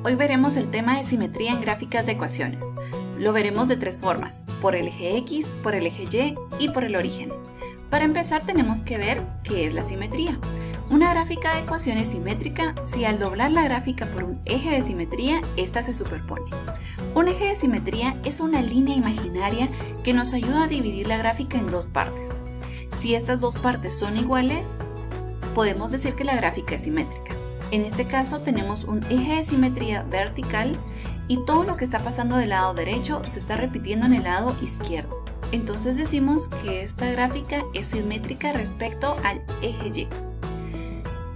Hoy veremos el tema de simetría en gráficas de ecuaciones. Lo veremos de tres formas, por el eje X, por el eje Y y por el origen. Para empezar tenemos que ver qué es la simetría. Una gráfica de ecuación es simétrica si al doblar la gráfica por un eje de simetría, ésta se superpone. Un eje de simetría es una línea imaginaria que nos ayuda a dividir la gráfica en dos partes. Si estas dos partes son iguales, podemos decir que la gráfica es simétrica. En este caso tenemos un eje de simetría vertical y todo lo que está pasando del lado derecho se está repitiendo en el lado izquierdo. Entonces decimos que esta gráfica es simétrica respecto al eje Y.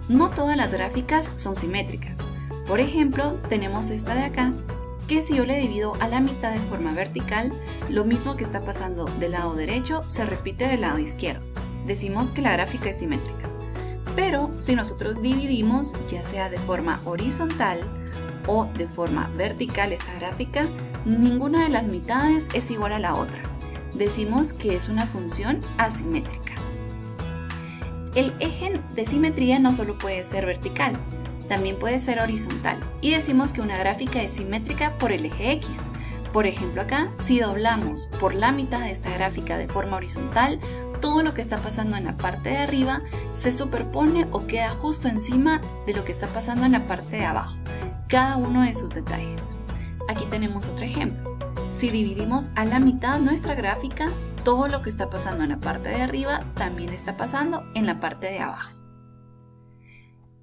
No todas las gráficas son simétricas. Por ejemplo, tenemos esta de acá, que si yo le divido a la mitad de forma vertical, lo mismo que está pasando del lado derecho se repite del lado izquierdo. Decimos que la gráfica es simétrica. Pero si nosotros dividimos, ya sea de forma horizontal o de forma vertical esta gráfica, ninguna de las mitades es igual a la otra. Decimos que es una función asimétrica. El eje de simetría no solo puede ser vertical, también puede ser horizontal, y decimos que una gráfica es simétrica por el eje X. Por ejemplo acá, si doblamos por la mitad de esta gráfica de forma horizontal, todo lo que está pasando en la parte de arriba se superpone o queda justo encima de lo que está pasando en la parte de abajo, cada uno de sus detalles. Aquí tenemos otro ejemplo. Si dividimos a la mitad nuestra gráfica, todo lo que está pasando en la parte de arriba también está pasando en la parte de abajo.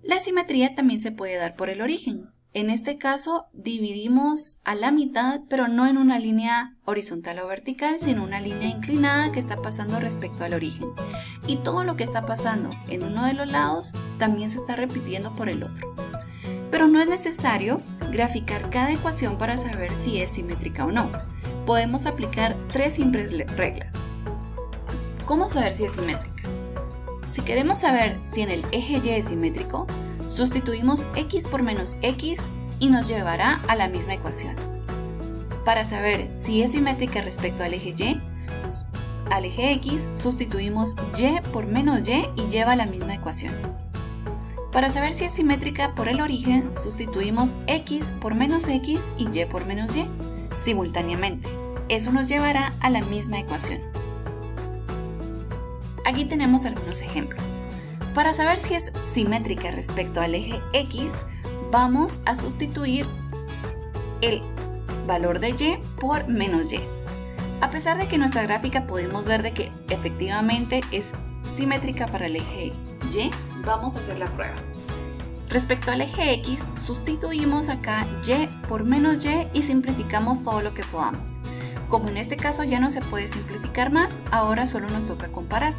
La simetría también se puede dar por el origen. En este caso dividimos a la mitad, pero no en una línea horizontal o vertical, sino una línea inclinada que está pasando respecto al origen. Y todo lo que está pasando en uno de los lados también se está repitiendo por el otro. Pero no es necesario graficar cada ecuación para saber si es simétrica o no. Podemos aplicar tres simples reglas. ¿Cómo saber si es simétrica? Si queremos saber si en el eje Y es simétrico, sustituimos x por menos x y nos llevará a la misma ecuación. Para saber si es simétrica respecto al eje Y, al eje X sustituimos y por menos y lleva a la misma ecuación. Para saber si es simétrica por el origen, sustituimos x por menos x y y por menos y simultáneamente. Eso nos llevará a la misma ecuación. Aquí tenemos algunos ejemplos. Para saber si es simétrica respecto al eje X, vamos a sustituir el valor de y por menos y. A pesar de que nuestra gráfica podemos ver de que efectivamente es simétrica para el eje Y, vamos a hacer la prueba. Respecto al eje X, sustituimos acá y por menos y simplificamos todo lo que podamos. Como en este caso ya no se puede simplificar más, ahora solo nos toca comparar.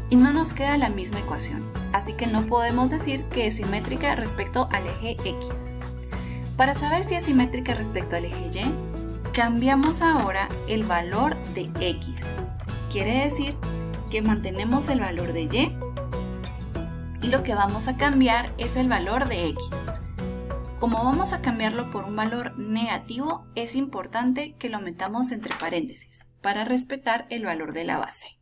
Y no nos queda la misma ecuación, así que no podemos decir que es simétrica respecto al eje X. Para saber si es simétrica respecto al eje Y, cambiamos ahora el valor de X. Quiere decir que mantenemos el valor de Y lo que vamos a cambiar es el valor de X. Como vamos a cambiarlo por un valor negativo, es importante que lo metamos entre paréntesis para respetar el valor de la base.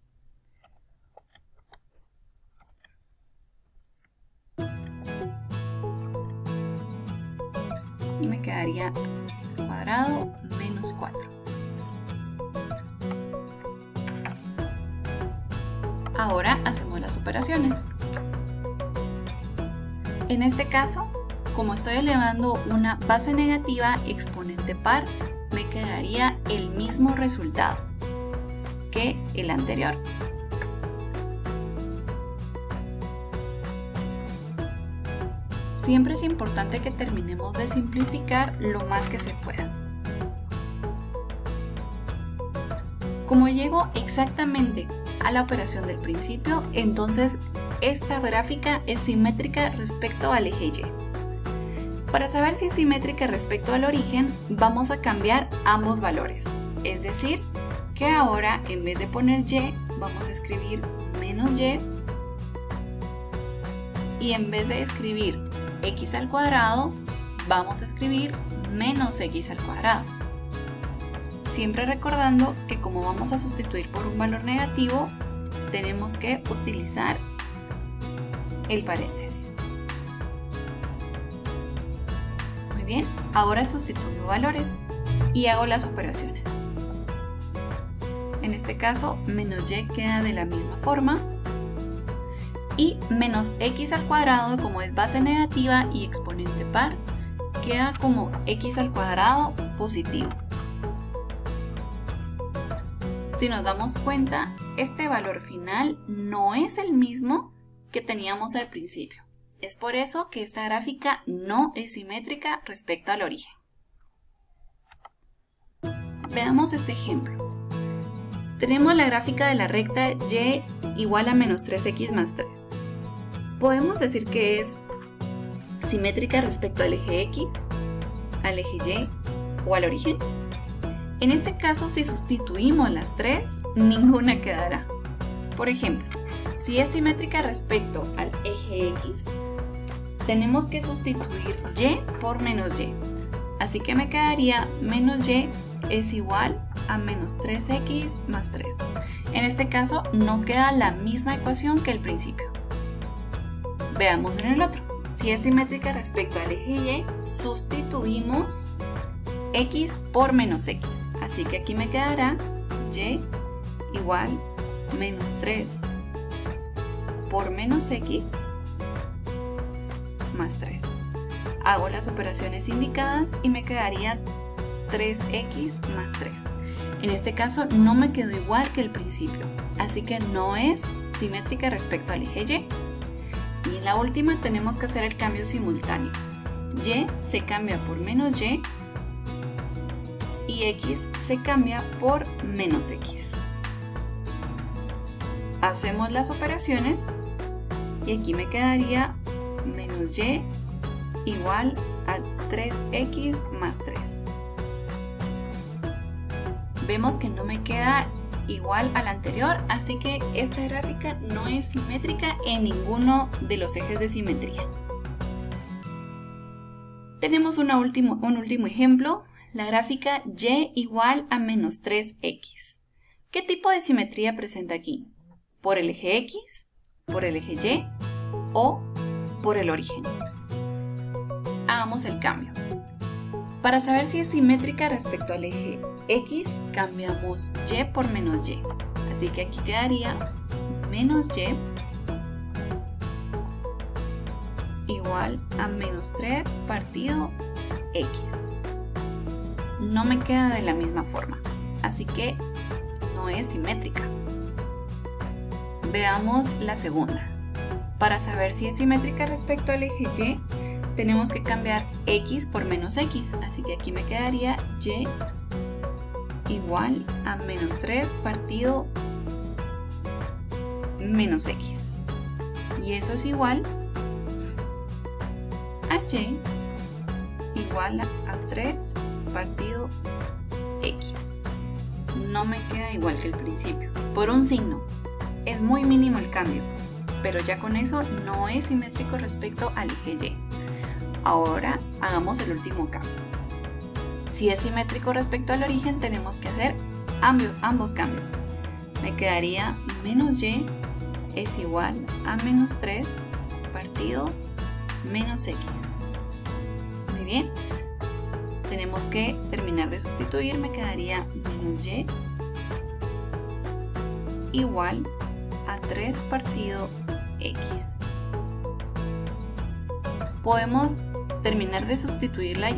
Y me quedaría cuadrado menos 4. Ahora hacemos las operaciones. En este caso, como estoy elevando una base negativa exponente par, me quedaría el mismo resultado que el anterior. Siempre es importante que terminemos de simplificar lo más que se pueda. Como llego exactamente a la operación del principio, entonces esta gráfica es simétrica respecto al eje Y. Para saber si es simétrica respecto al origen, vamos a cambiar ambos valores. Es decir, que ahora en vez de poner y, vamos a escribir menos y en vez de escribir x al cuadrado, vamos a escribir menos x al cuadrado. Siempre recordando que como vamos a sustituir por un valor negativo, tenemos que utilizar el paréntesis. Muy bien. Ahora sustituyo valores y hago las operaciones. En este caso, menos y queda de la misma forma y menos x al cuadrado, como es base negativa y exponente par, queda como x al cuadrado positivo. Si nos damos cuenta, este valor final no es el mismo que teníamos al principio. Es por eso que esta gráfica no es simétrica respecto al origen. Veamos este ejemplo. Tenemos la gráfica de la recta y igual a menos 3x más 3. Podemos decir que es simétrica respecto al eje x, al eje y o al origen. En este caso, si sustituimos las tres, ninguna quedará. Por ejemplo, si es simétrica respecto al eje x, tenemos que sustituir y por menos y. Así que me quedaría menos y es igual a menos 3x más 3. En este caso, no queda la misma ecuación que el principio. Veamos en el otro. Si es simétrica respecto al eje y, sustituimos x por menos x. Así que aquí me quedará y igual menos 3 por menos x más 3. Hago las operaciones indicadas y me quedaría 3x más 3. En este caso no me quedó igual que el principio, así que no es simétrica respecto al eje y. Y en la última tenemos que hacer el cambio simultáneo. Y se cambia por menos y x se cambia por menos x. Hacemos las operaciones y aquí me quedaría menos y igual a 3x más 3. Vemos que no me queda igual al anterior, así que esta gráfica no es simétrica en ninguno de los ejes de simetría. Tenemos un último ejemplo, la gráfica y igual a menos 3x. ¿Qué tipo de simetría presenta aquí? ¿Por el eje x, por el eje y o por el origen? Hagamos el cambio. Para saber si es simétrica respecto al eje x, cambiamos y por menos y. Así que aquí quedaría menos y igual a menos 3 partido x. No me queda de la misma forma, así que no es simétrica. Veamos la segunda. Para saber si es simétrica respecto al eje y, tenemos que cambiar x por menos x, así que aquí me quedaría y igual a menos 3 partido menos x. Y eso es igual a y igual a 3 partido x. No me queda igual que el principio, por un signo. Es muy mínimo el cambio, pero ya con eso no es simétrico respecto al eje y. Ahora hagamos el último cambio. Si es simétrico respecto al origen, tenemos que hacer ambos cambios. Me quedaría menos y es igual a menos 3 partido menos x. Muy bien. Tenemos que terminar de sustituir. Me quedaría menos y igual a 3 partido x. Podemos terminar de sustituir la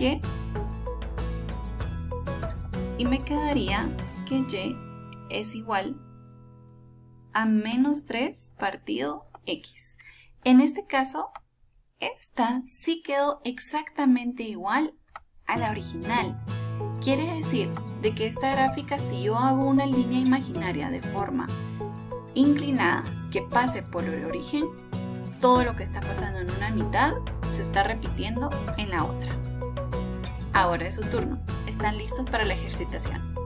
y me quedaría que y es igual a menos 3 partido x. En este caso, esta sí quedó exactamente igual a la original. Quiere decir de que esta gráfica, si yo hago una línea imaginaria de forma inclinada que pase por el origen, todo lo que está pasando en una mitad se está repitiendo en la otra. Ahora es su turno. ¿Están listos para la ejercitación?